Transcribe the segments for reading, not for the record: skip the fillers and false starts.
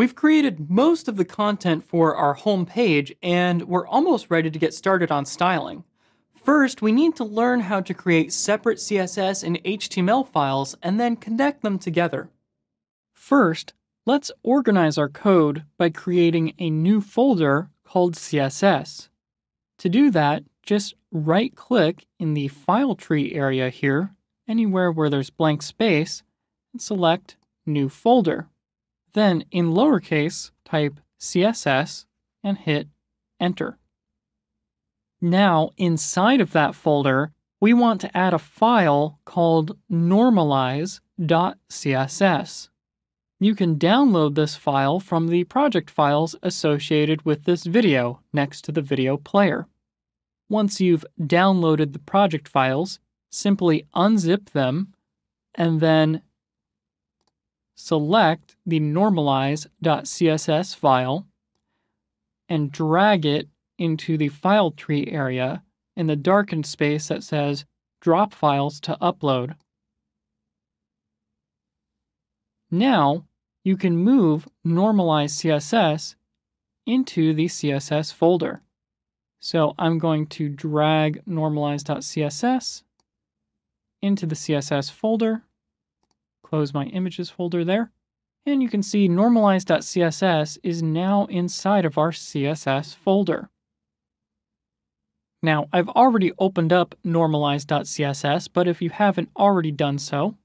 We've created most of the content for our home page, and we're almost ready to get started on styling. First, we need to learn how to create separate CSS and HTML files and then connect them together. First, let's organize our code by creating a new folder called CSS. To do that, just right-click in the file tree area here, anywhere where there's blank space, and select New Folder. Then, in lowercase, type CSS and hit Enter. Now, inside of that folder, we want to add a file called Normalized.css. You can download this file from the project files associated with this video next to the video player. Once you've downloaded the project files, simply unzip them and then select the Normalized.css file and drag it into the file tree area in the darkened space that says Drop Files to Upload. Now, you can move Normalized CSS into the CSS folder. So I'm going to drag Normalized.css into the CSS folder, close my images folder there, and you can see Normalized.css is now inside of our CSS folder. Now, I've already opened up Normalized.css, but if you haven't already done so,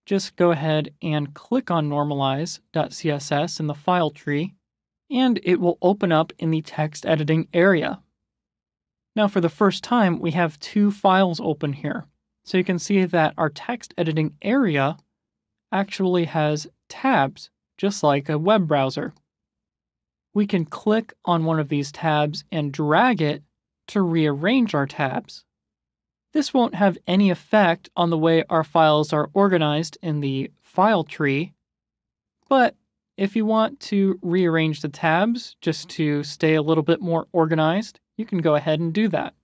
just go ahead and click on Normalized.css in the file tree, and it will open up in the text editing area. Now, for the first time, we have two files open here. So you can see that our text editing area actually has tabs, just like a web browser. We can click on one of these tabs and drag it to rearrange our tabs. This won't have any effect on the way our files are organized in the file tree, but if you want to rearrange the tabs just to stay a little bit more organized, you can go ahead and do that.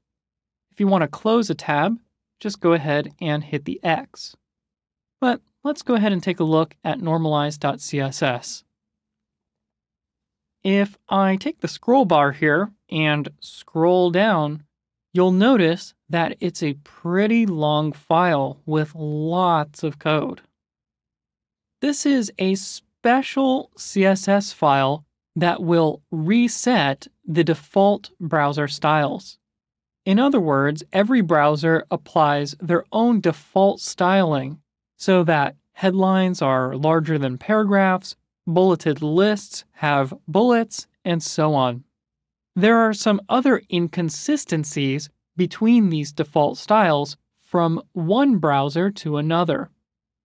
If you want to close a tab, just go ahead and hit the X. But let's go ahead and take a look at Normalized.css. If I take the scroll bar here and scroll down, you'll notice that it's a pretty long file with lots of code. This is a special CSS file that will reset the default browser styles. In other words, every browser applies their own default styling so that headlines are larger than paragraphs, bulleted lists have bullets, and so on. There are some other inconsistencies between these default styles from one browser to another.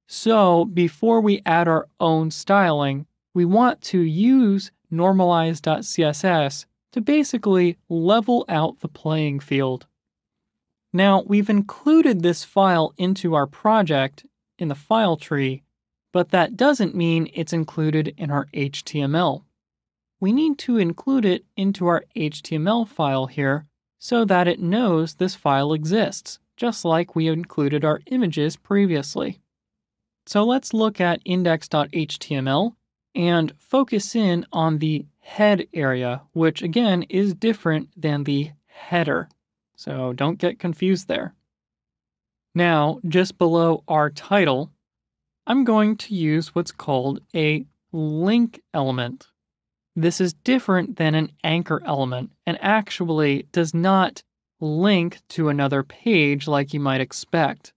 So before we add our own styling, we want to use Normalized.css to basically level out the playing field. Now, we've included this file into our project in the file tree, but that doesn't mean it's included in our HTML. We need to include it into our HTML file here so that it knows this file exists, just like we included our images previously. So let's look at index.html and focus in on the head area, which again is different than the header. So don't get confused there. Now, just below our title, I'm going to use what's called a link element. This is different than an anchor element and actually does not link to another page like you might expect.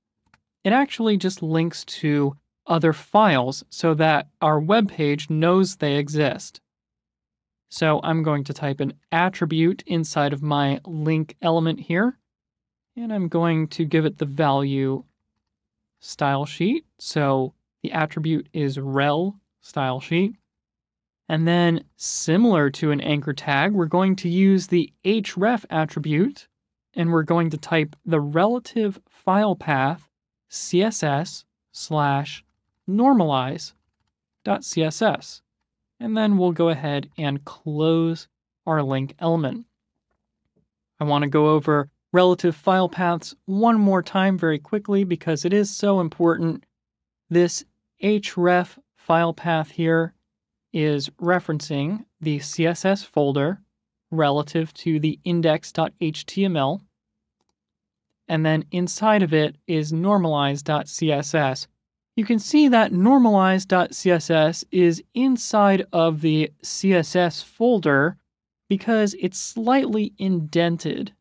It actually just links to other files so that our web page knows they exist. So I'm going to type an attribute inside of my link element here, and I'm going to give it the value style sheet. So the attribute is rel style sheet. And then, similar to an anchor tag, we're going to use the href attribute, and we're going to type the relative file path css/normalize.css. And then we'll go ahead and close our link element. I want to go over relative file paths one more time very quickly because it is so important. This href file path here is referencing the CSS folder relative to the index.html, and then inside of it is normalized.css. You can see that normalized.css is inside of the CSS folder because it's slightly indented,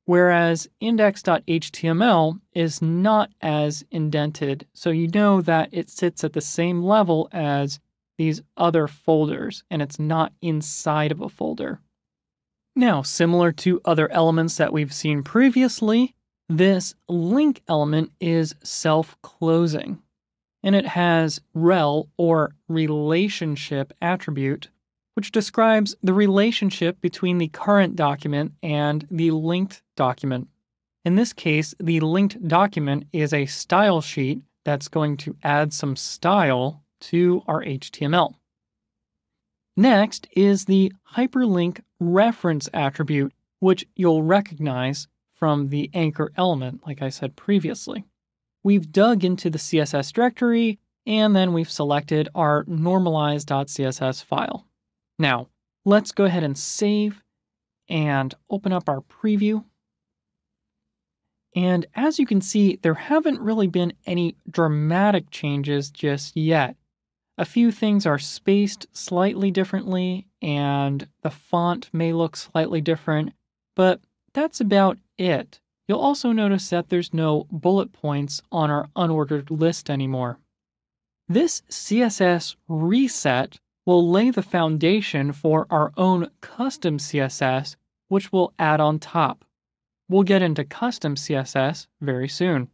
whereas index.html is not as indented, so you know that it sits at the same level as these other folders, and it's not inside of a folder. Now, similar to other elements that we've seen previously, this link element is self-closing, and it has rel, or relationship attribute, which describes the relationship between the current document and the linked document. In this case, the linked document is a style sheet that's going to add some style to our HTML. Next is the Hyperlink Reference attribute, which you'll recognize from the anchor element, like I said previously. We've dug into the CSS directory, and then we've selected our normalized.css file. Now, let's go ahead and save and open up our preview. And as you can see, there haven't really been any dramatic changes just yet. A few things are spaced slightly differently, and the font may look slightly different, but that's about it. You'll also notice that there's no bullet points on our unordered list anymore. This CSS reset will lay the foundation for our own custom CSS, which we'll add on top. We'll get into custom CSS very soon.